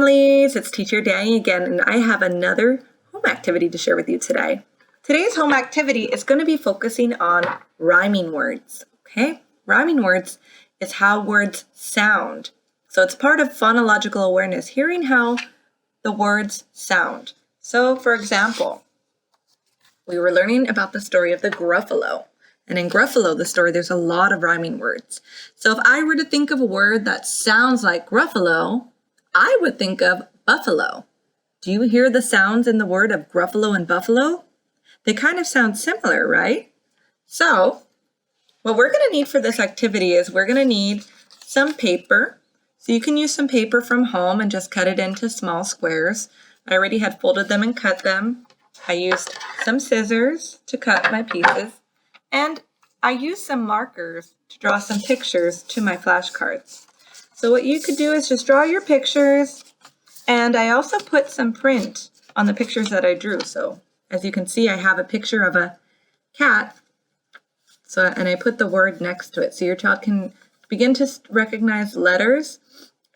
families, it's teacher Dani again, and I have another home activity to share with you today. Today's home activity is going to be focusing on rhyming words, okay? Rhyming words is how words sound. So it's part of phonological awareness, hearing how the words sound. So for example, we were learning about the story of the Gruffalo. And in Gruffalo, the story, there's a lot of rhyming words. So if I were to think of a word that sounds like Gruffalo, I would think of buffalo. Do you hear the sounds in the word of Gruffalo and buffalo? They kind of sound similar, right? So what we're going to need for this activity is we're going to need some paper. So you can use some paper from home and just cut it into small squares. I already had folded them and cut them. I used some scissors to cut my pieces. And I used some markers to draw some pictures to my flashcards. So what you could do is just draw your pictures, and I also put some print on the pictures that I drew. So as you can see, I have a picture of a cat, and I put the word next to it. So your child can begin to recognize letters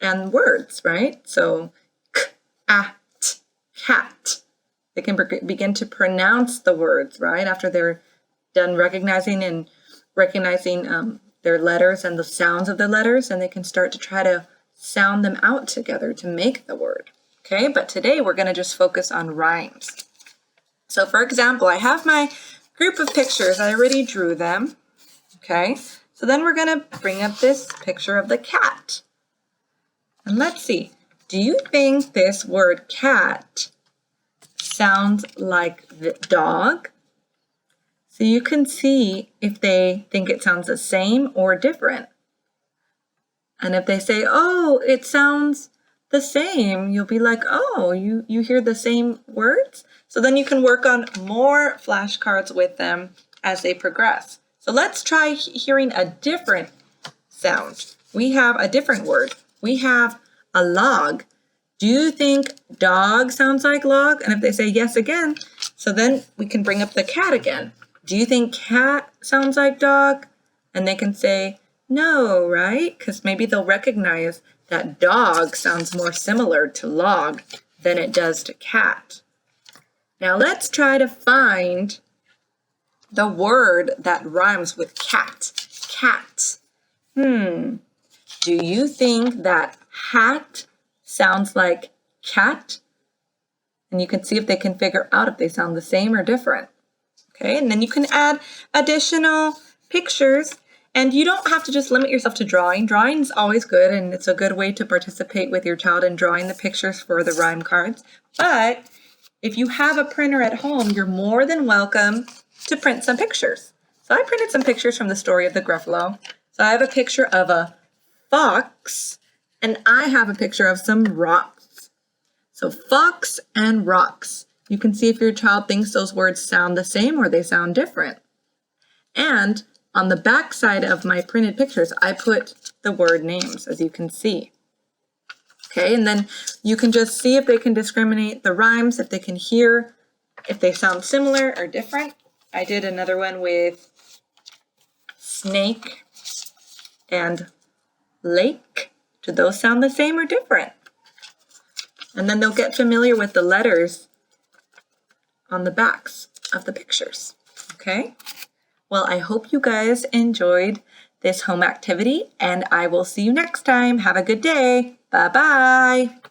and words, right? So k-at, cat. They can begin to pronounce the words, right? After they're done recognizing their letters and the sounds of the letters, and they can start to try to sound them out together to make the word. Okay, but today we're going to just focus on rhymes. So for example, I have my group of pictures. I already drew them. Okay, so then we're going to bring up this picture of the cat. And let's see, do you think this word cat sounds like the dog? So you can see if they think it sounds the same or different. And if they say, oh, it sounds the same, you'll be like, oh, you hear the same words? So then you can work on more flashcards with them as they progress. So let's try hearing a different sound. We have a different word. We have a log. Do you think dog sounds like log? And if they say yes again, so then we can bring up the cat again. Do you think cat sounds like dog? And they can say no, right? Because maybe they'll recognize that dog sounds more similar to log than it does to cat. Now let's try to find the word that rhymes with cat. Cat. Do you think that hat sounds like cat? And you can see if they can figure out if they sound the same or different. Okay, and then you can add additional pictures, and you don't have to just limit yourself to drawing. Drawing is always good, and it's a good way to participate with your child in drawing the pictures for the rhyme cards. But if you have a printer at home, you're more than welcome to print some pictures. So I printed some pictures from the story of the Gruffalo. So I have a picture of a fox, and I have a picture of some rocks. So fox and rocks. You can see if your child thinks those words sound the same or they sound different. And on the back side of my printed pictures, I put the word names, as you can see. Okay, and then you can just see if they can discriminate the rhymes, if they can hear, if they sound similar or different. I did another one with snake and lake. Do those sound the same or different? And then they'll get familiar with the letters on the backs of the pictures. Okay? Well, I hope you guys enjoyed this home activity, and I will see you next time. Have a good day. Bye-bye.